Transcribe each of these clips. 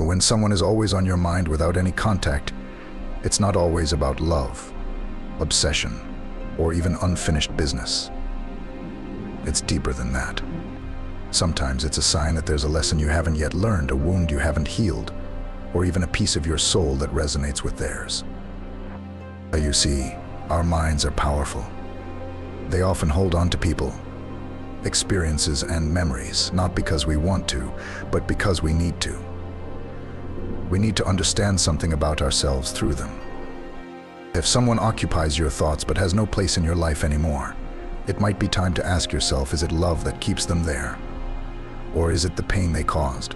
when someone is always on your mind without any contact, it's not always about love, obsession, or even unfinished business. It's deeper than that. Sometimes it's a sign that there's a lesson you haven't yet learned, a wound you haven't healed, or even a piece of your soul that resonates with theirs. You see, our minds are powerful. They often hold on to people, experiences, and memories, not because we want to, but because we need to. We need to understand something about ourselves through them. If someone occupies your thoughts but has no place in your life anymore, it might be time to ask yourself, is it love that keeps them there? Or is it the pain they caused?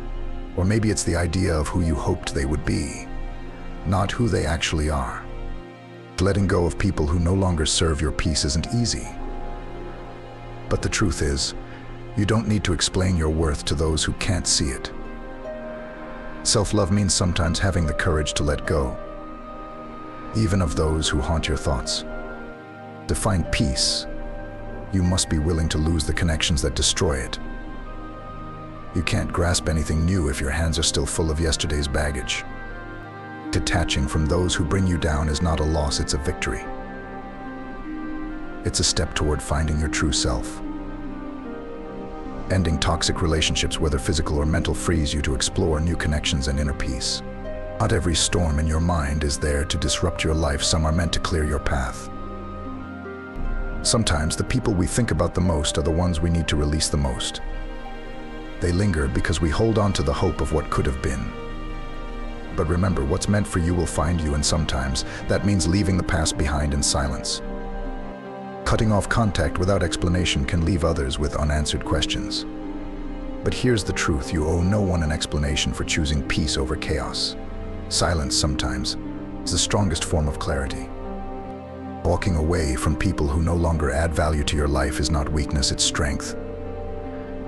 Or maybe it's the idea of who you hoped they would be, not who they actually are. Letting go of people who no longer serve your peace isn't easy. But the truth is, you don't need to explain your worth to those who can't see it. Self-love means sometimes having the courage to let go, even of those who haunt your thoughts. To find peace, you must be willing to lose the connections that destroy it. You can't grasp anything new if your hands are still full of yesterday's baggage. Detaching from those who bring you down is not a loss, it's a victory. It's a step toward finding your true self. Ending toxic relationships, whether physical or mental, frees you to explore new connections and inner peace. Not every storm in your mind is there to disrupt your life. Some are meant to clear your path. Sometimes the people we think about the most are the ones we need to release the most. They linger because we hold on to the hope of what could have been. But remember, what's meant for you will find you, and sometimes that means leaving the past behind in silence. Cutting off contact without explanation can leave others with unanswered questions. But here's the truth: you owe no one an explanation for choosing peace over chaos. Silence sometimes is the strongest form of clarity. Walking away from people who no longer add value to your life is not weakness, it's strength.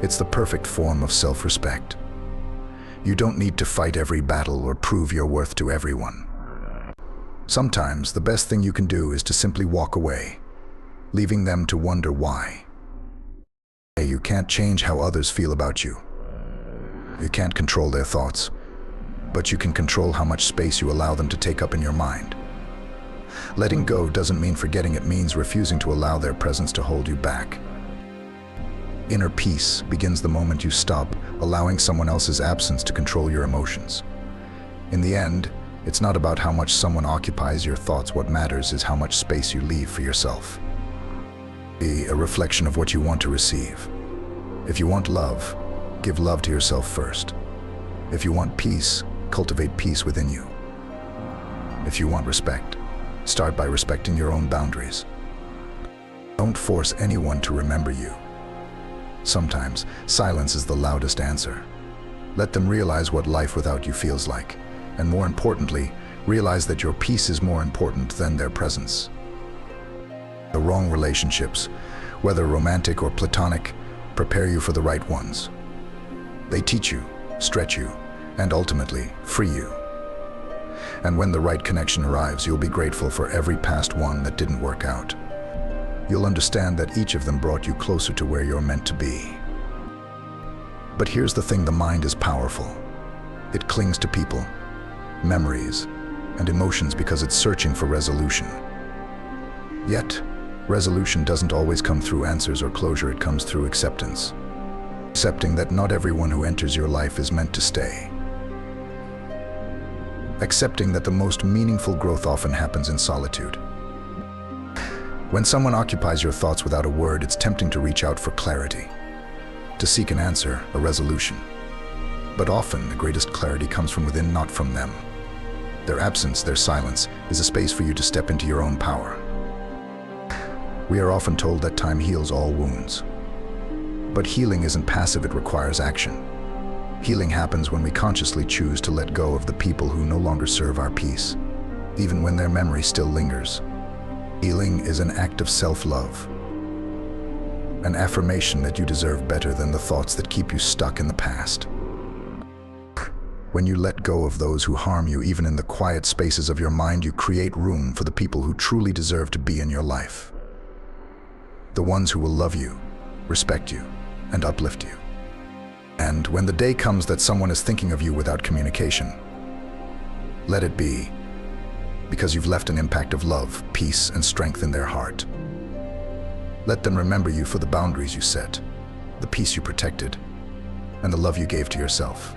It's the perfect form of self-respect. You don't need to fight every battle or prove your worth to everyone. Sometimes the best thing you can do is to simply walk away, leaving them to wonder why. You can't change how others feel about you. You can't control their thoughts, but you can control how much space you allow them to take up in your mind. Letting go doesn't mean forgetting, it means refusing to allow their presence to hold you back. Inner peace begins the moment you stop allowing someone else's absence to control your emotions. In the end, it's not about how much someone occupies your thoughts. What matters is how much space you leave for yourself. Be a reflection of what you want to receive. If you want love, give love to yourself first. If you want peace, cultivate peace within you. If you want respect, start by respecting your own boundaries. Don't force anyone to remember you. Sometimes silence is the loudest answer. Let them realize what life without you feels like, and more importantly, realize that your peace is more important than their presence. The wrong relationships, whether romantic or platonic, prepare you for the right ones. They teach you, stretch you, and ultimately free you. And when the right connection arrives, you'll be grateful for every past one that didn't work out. You'll understand that each of them brought you closer to where you're meant to be. But here's the thing: the mind is powerful. It clings to people, memories, and emotions because it's searching for resolution. Yet, resolution doesn't always come through answers or closure. It comes through acceptance. Accepting that not everyone who enters your life is meant to stay. Accepting that the most meaningful growth often happens in solitude. When someone occupies your thoughts without a word, it's tempting to reach out for clarity, to seek an answer, a resolution. But often, the greatest clarity comes from within, not from them. Their absence, their silence, is a space for you to step into your own power. We are often told that time heals all wounds. But healing isn't passive, it requires action. Healing happens when we consciously choose to let go of the people who no longer serve our peace, even when their memory still lingers. Healing is an act of self-love, an affirmation that you deserve better than the thoughts that keep you stuck in the past. When you let go of those who harm you, even in the quiet spaces of your mind, you create room for the people who truly deserve to be in your life. The ones who will love you, respect you, and uplift you. And when the day comes that someone is thinking of you without communication, let it be because you've left an impact of love, peace, and strength in their heart. Let them remember you for the boundaries you set, the peace you protected, and the love you gave to yourself.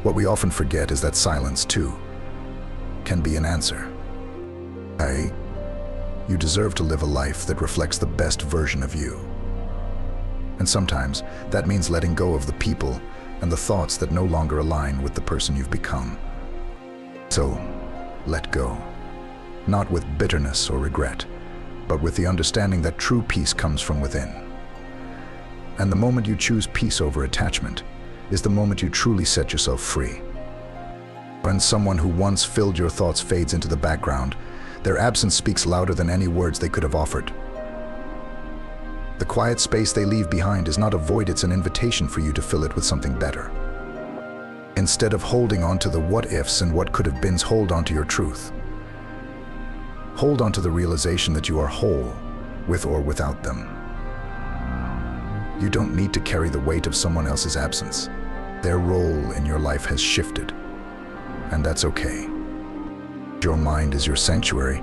What we often forget is that silence, too, can be an answer. You deserve to live a life that reflects the best version of you. And sometimes that means letting go of the people and the thoughts that no longer align with the person you've become. So, let go. Not with bitterness or regret, but with the understanding that true peace comes from within. And the moment you choose peace over attachment is the moment you truly set yourself free. When someone who once filled your thoughts fades into the background, their absence speaks louder than any words they could have offered. The quiet space they leave behind is not a void, it's an invitation for you to fill it with something better. Instead of holding on to the what-ifs and what could have beens, hold on to your truth. Hold on to the realization that you are whole, with or without them. You don't need to carry the weight of someone else's absence. Their role in your life has shifted, and that's okay. Your mind is your sanctuary,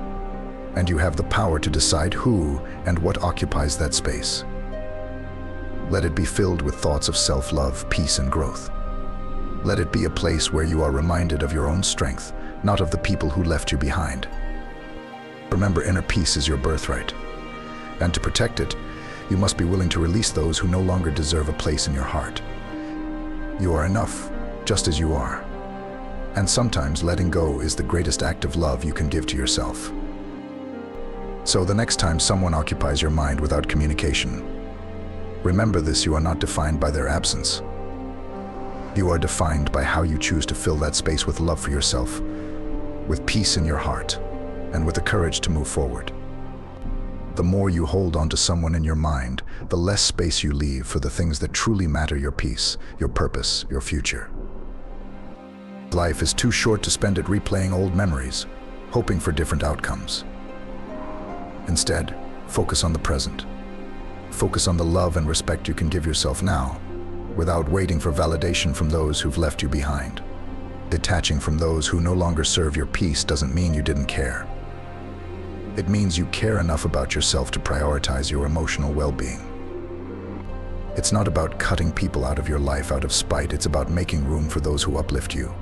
and you have the power to decide who and what occupies that space. Let it be filled with thoughts of self-love, peace, and growth. Let it be a place where you are reminded of your own strength, not of the people who left you behind. Remember, inner peace is your birthright, and to protect it, you must be willing to release those who no longer deserve a place in your heart. You are enough, just as you are. And sometimes letting go is the greatest act of love you can give to yourself. So the next time someone occupies your mind without communication, remember this: you are not defined by their absence. You are defined by how you choose to fill that space with love for yourself, with peace in your heart, and with the courage to move forward. The more you hold on to someone in your mind, the less space you leave for the things that truly matter: your peace, your purpose, your future. Life is too short to spend it replaying old memories, hoping for different outcomes. Instead, focus on the present. Focus on the love and respect you can give yourself now, without waiting for validation from those who've left you behind. Detaching from those who no longer serve your peace doesn't mean you didn't care. It means you care enough about yourself to prioritize your emotional well-being. It's not about cutting people out of your life out of spite. It's about making room for those who uplift you,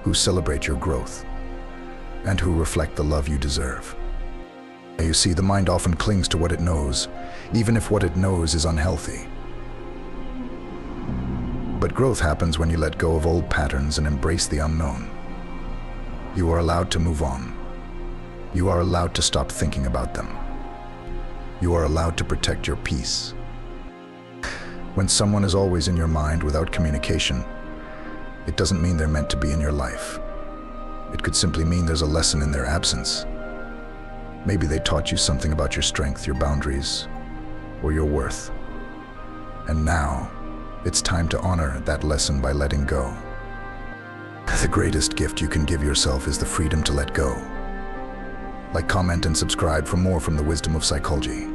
who celebrate your growth, and who reflect the love you deserve. You see, the mind often clings to what it knows, even if what it knows is unhealthy. But growth happens when you let go of old patterns and embrace the unknown. You are allowed to move on. You are allowed to stop thinking about them. You are allowed to protect your peace. When someone is always in your mind without communication, it doesn't mean they're meant to be in your life. It could simply mean there's a lesson in their absence. Maybe they taught you something about your strength, your boundaries, or your worth. And now, it's time to honor that lesson by letting go. The greatest gift you can give yourself is the freedom to let go. Like, comment, and subscribe for more from the wisdom of psychology.